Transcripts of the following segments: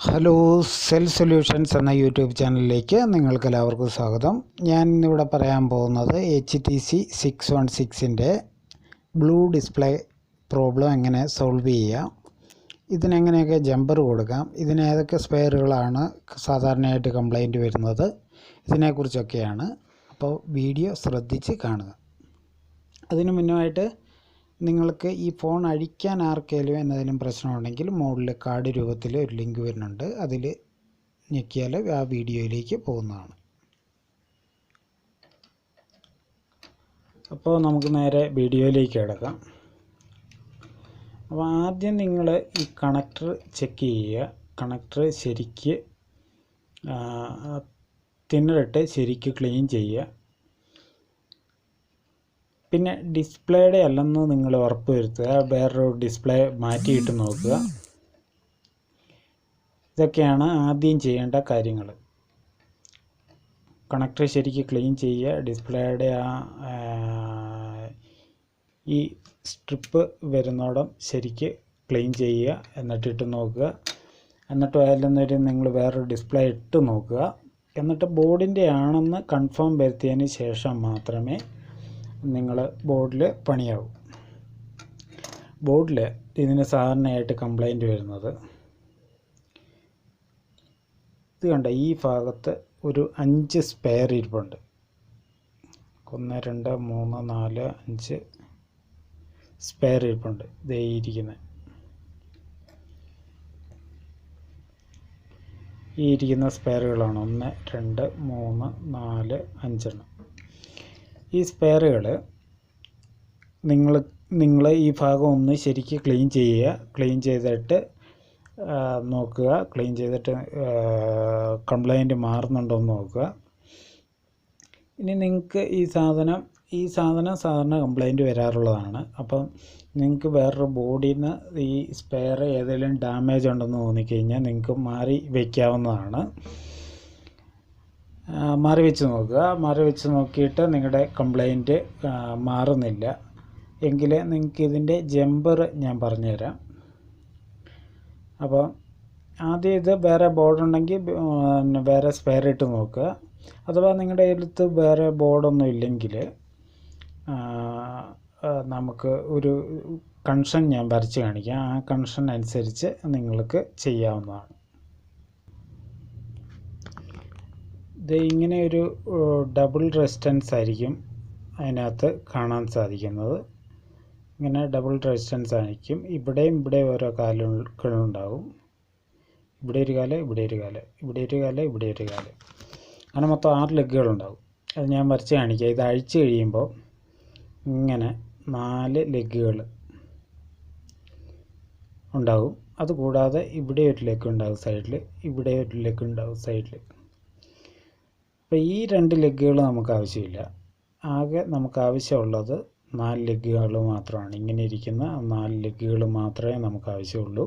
Hello, cell solutions എന്ന YouTube ചാനലിലേക്ക് നിങ്ങൾക്ക് എല്ലാവർക്കും സ്വാഗതം. ഞാൻ ഇന്നിവിടെ പറയാൻ പോകുന്നത് HTC 616ൻ്റെ ബ്ലൂ ഡിസ്പ്ലേ പ്രോബ്ലം എങ്ങനെ സോൾവ് ചെയ്യാം, ഇതിനെങ്ങനെയൊക്കെ ജമ്പർ കൊടുക്കാം, ഇതിന് ഏതൊക്കെ സ്പെയറുകളാണ് സാധാരണയായിട്ട് കംപ്ലൈൻറ്റ് വരുന്നത്, ഇതിനെക്കുറിച്ചൊക്കെയാണ്. അപ്പോൾ വീഡിയോ ശ്രദ്ധിച്ച് കാണുക. അതിനു മുന്നുമായിട്ട് നിങ്ങൾക്ക് ഈ ഫോൺ അഴിക്കാൻ ആർക്കെങ്കിലും എന്നതിലും പ്രശ്നമുണ്ടെങ്കിൽ മുകളിൽ കാർഡ് രൂപത്തിൽ ഒരു ലിങ്ക് വരുന്നുണ്ട്, അതിൽ ഞെക്കിയാൽ ആ വീഡിയോയിലേക്ക് പോകുന്നതാണ്. അപ്പോൾ നമുക്ക് നേരെ വീഡിയോയിലേക്ക് കിടക്കാം. അപ്പോൾ ആദ്യം നിങ്ങൾ ഈ കണക്ടർ ചെക്ക് ചെയ്യുക. കണക്ടർ ശരിക്ക് തിന്നറിട്ട് ശരിക്ക് ക്ലീൻ ചെയ്യുക. പിന്നെ ഡിസ്പ്ലേയുടെ അല്ലെന്ന് നിങ്ങൾ ഉറപ്പ് വരുത്തുക. വേറൊരു ഡിസ്പ്ലേ മാറ്റിയിട്ട് നോക്കുക. ഇതൊക്കെയാണ് ആദ്യം ചെയ്യേണ്ട കാര്യങ്ങൾ. കണക്ടർ ശരിക്ക് ക്ലീൻ ചെയ്യുക. ഡിസ്പ്ലേയുടെ ഈ സ്ട്രിപ്പ് വരുന്നോടം ശരിക്ക് ക്ലീൻ ചെയ്യുക. എന്നിട്ടിട്ട് നോക്കുക. എന്നിട്ട് അതിലൊന്നൊരു നിങ്ങൾ വേറൊരു ഡിസ്പ്ലേ ഇട്ട് നോക്കുക. എന്നിട്ട് ബോർഡിൻ്റെ ആണെന്ന് കൺഫേം വരുത്തിയതിന് ശേഷം മാത്രമേ നിങ്ങൾ ബോർഡിൽ പണിയാവും. ബോർഡിൽ ഇതിന് സാധാരണയായിട്ട് കംപ്ലൈൻറ്റ് വരുന്നത് ഇത് കണ്ട, ഈ ഭാഗത്ത് ഒരു 5 സ്പെയർ ഇരിപ്പുണ്ട്. 1 2 3 4 5 സ്പെയർ ഇരിപ്പുണ്ട്. ഇതേ ഇരിക്കുന്ന സ്പെയറുകളാണ് 1 2 3 4 5 എണ്ണം. ഈ സ്പെയറുകൾ നിങ്ങൾ ഈ ഭാഗം ഒന്ന് ശരിക്ക് ക്ലീൻ ചെയ്യുക. ക്ലീൻ ചെയ്തിട്ട് നോക്കുക. ക്ലീൻ ചെയ്തിട്ട് കംപ്ലൈൻറ്റ് മാറുന്നുണ്ടോ എന്ന് നോക്കുക. ഇനി നിങ്ങൾക്ക് ഈ സാധനം സാധാരണ കംപ്ലൈൻറ്റ് വരാറുള്ളതാണ്. അപ്പം നിങ്ങൾക്ക് വേറൊരു ബോഡിയിൽ നിന്ന് ഈ സ്പെയർ ഏതെങ്കിലും ഡാമേജ് ഉണ്ടെന്ന് തോന്നിക്കഴിഞ്ഞാൽ നിങ്ങൾക്ക് മാറി വയ്ക്കാവുന്നതാണ്. മാറി വെച്ച് നോക്കുക. മാറി വെച്ച് നോക്കിയിട്ട് നിങ്ങളുടെ കംപ്ലൈൻറ്റ് മാറുന്നില്ല എങ്കിൽ നിങ്ങൾക്ക് ഇതിൻ്റെ ജമ്പർ ഞാൻ പറഞ്ഞുതരാം. അപ്പോൾ ആദ്യം ഇത് വേറെ ബോർഡുണ്ടെങ്കിൽ വേറെ സ്പെയർ ഇട്ട് നോക്കുക. അഥവാ നിങ്ങളുടെ അടുത്ത് വേറെ ബോർഡൊന്നും ഇല്ലെങ്കിൽ നമുക്ക് ഒരു കണക്ഷൻ ഞാൻ വരച്ച് കാണിക്കാം. ആ കണക്ഷൻ അനുസരിച്ച് നിങ്ങൾക്ക് ചെയ്യാവുന്നതാണ്. ഇത് ഇങ്ങനെ ഒരു ഡബിൾ റെസിസ്റ്റൻസ് ആയിരിക്കും അതിനകത്ത് കാണാൻ സാധിക്കുന്നത്. ഇങ്ങനെ ഡബിൾ റെസിസ്റ്റൻസ് ആയിരിക്കും. ഇവിടെയും ഓരോ കാലുകളുണ്ടാവും. ഇവിടെ ഒരു കാല്, ഇവിടെ ഒരു കാല്, ഇവിടെ ഒരു കാല്, ഇവിടെ ഒരു കാല്, അങ്ങനെ മൊത്തം 6 ലെഗുകളുണ്ടാവും. അത് ഞാൻ വരച്ച് കാണിക്കാം. ഇത് അഴിച്ച് കഴിയുമ്പോൾ ഇങ്ങനെ 4 ലെഗുകൾ ഉണ്ടാവും. അതുകൂടാതെ ഇവിടെ ഒരു ലെഗ് ഉണ്ടാവും സൈഡിൽ, ഇവിടെ ഒരു ലെഗ് ഉണ്ടാവും സൈഡിൽ. അപ്പോൾ ഈ 2 ലെഗുകൾ നമുക്ക് ആവശ്യമില്ല. ആകെ നമുക്ക് ആവശ്യമുള്ളത് 4 ലെഗുകൾ മാത്രമാണ്. ഇങ്ങനെ ഇരിക്കുന്ന 4 ലെഗുകൾ മാത്രമേ നമുക്ക് ആവശ്യമുള്ളൂ.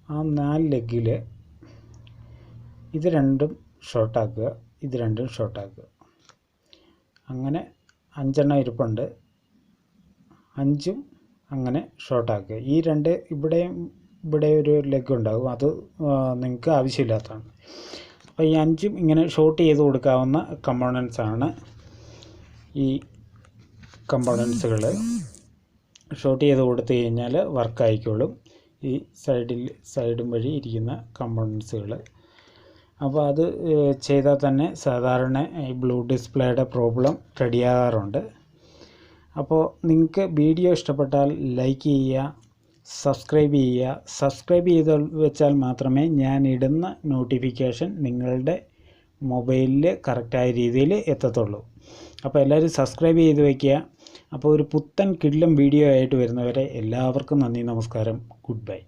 ആ 4 ലെഗിൽ ഇത് രണ്ടും ഷോർട്ടാക്കുക, ഇത് രണ്ടും ഷോർട്ടാക്കുക. അങ്ങനെ 5 എണ്ണം ഇരിപ്പുണ്ട്. 5ഉം അങ്ങനെ ഷോർട്ടാക്കുക. ഈ 2 ഇവിടെ ഒരു ലെഗ് ഉണ്ടാകും, അത് നിങ്ങൾക്ക് ആവശ്യമില്ലാത്തതാണ്. അപ്പോൾ ഈ 5ഉം ഇങ്ങനെ ഷോർട്ട് ചെയ്ത് കൊടുക്കാവുന്ന കമ്പോണൻസാണ്. ഈ കമ്പോണൻസുകൾ ഷോർട്ട് ചെയ്ത് കൊടുത്തു കഴിഞ്ഞാൽ വർക്കായിക്കോളും. ഈ സൈഡും വഴി ഇരിക്കുന്ന കമ്പോണൻസുകൾ. അപ്പോൾ അത് ചെയ്താൽ തന്നെ സാധാരണ ഈ ബ്ലൂ ഡിസ്പ്ലേയുടെ പ്രോബ്ലം റെഡിയാകാറുണ്ട്. അപ്പോൾ നിങ്ങൾക്ക് വീഡിയോ ഇഷ്ടപ്പെട്ടാൽ ലൈക്ക് ചെയ്യുക, സബ്സ്ക്രൈബ് ചെയ്യുക. സബ്സ്ക്രൈബ് ചെയ്ത് വെച്ചാൽ മാത്രമേ ഞാൻ ഇടുന്ന നോട്ടിഫിക്കേഷൻ നിങ്ങളുടെ മൊബൈലിൽ കറക്റ്റായ രീതിയിൽ എത്തത്തുള്ളൂ. അപ്പോൾ എല്ലാവരും സബ്സ്ക്രൈബ് ചെയ്ത് വയ്ക്കുക. അപ്പോൾ ഒരു പുത്തൻ കിടിലൻ വീഡിയോ ആയിട്ട് വരുന്നവരെ എല്ലാവർക്കും നന്ദി, നമസ്കാരം, ഗുഡ് ബൈ.